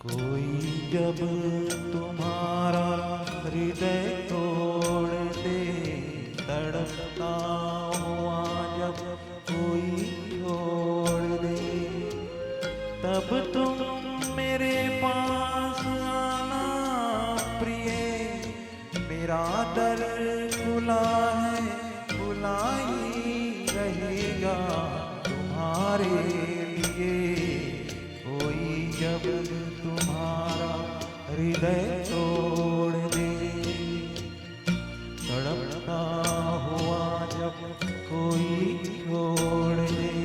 कोई जब तुम्हारा हृदय तोड़ दे, तड़पता हुआ जब कोई छोड़ दे, तब तुम मेरे पास आना प्रिय। मेरा दर खुला है, खुला ही रहेगा तुम्हारे लिए। कोई जब तुम्हारा हृदय तोड़ दे, तड़पता हुआ जब कोई छोड़ दे।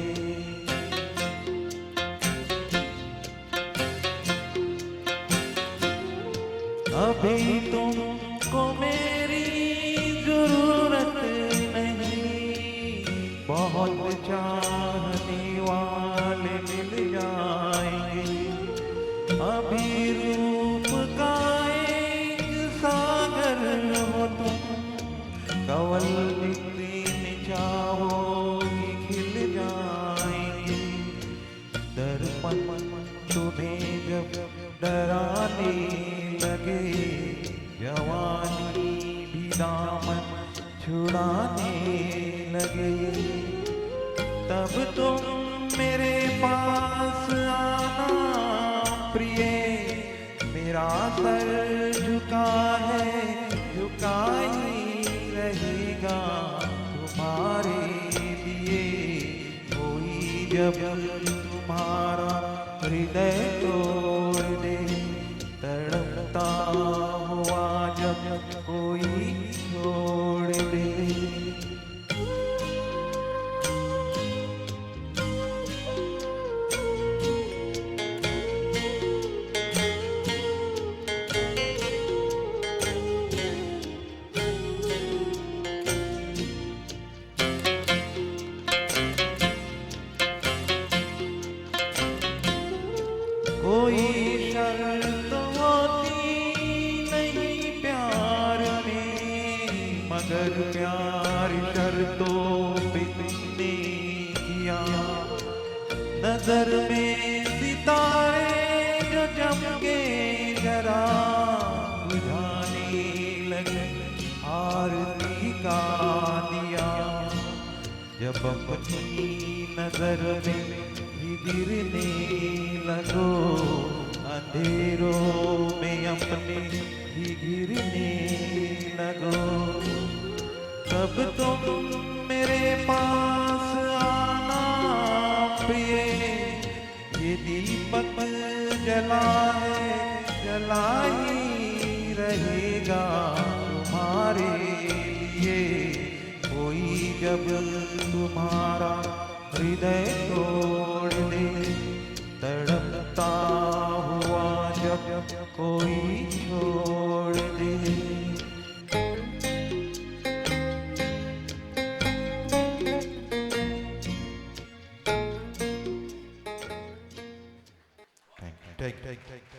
अभी तुमको मेरी जरूरत नहीं, बहुत चाहने वाले मिल जाएंगे। अभी रूप का एक सागर हो तुम, कवल नित्य चाहोगी खिल जाएंगे। दर्पण तुम्हें जब डराने लगे, जवानी भी दामन छुड़ाने लगे, तब तुम मेरे पास आना प्रिय। मेरा सर झुका है, झुका ही रहेगा तुम्हारे लिए। कोई जब तुम्हारा हृदय तोड़ दे, तड़पता हुआ जब कोई छोड़ दे। कोई शर्त होती नहीं प्यार में, मगर प्यार शर्तों पे तुमने किया। नजर में सितारे जो चमके जरा बुझाने लगे, आरती का दिया। जब अपनी नजर में ही गिरने लगो, अंधेरों में अपने ही गिरने लगो, तब तुम मेरे पास आना प्रिय। ये दीपक जला है, जला ही रहेगा तुम्हारे लिए। कोई जब तुम्हारा हृदय तोड़ दे, तड़पता हुआ जब कोई छोड़ दे। Thank you.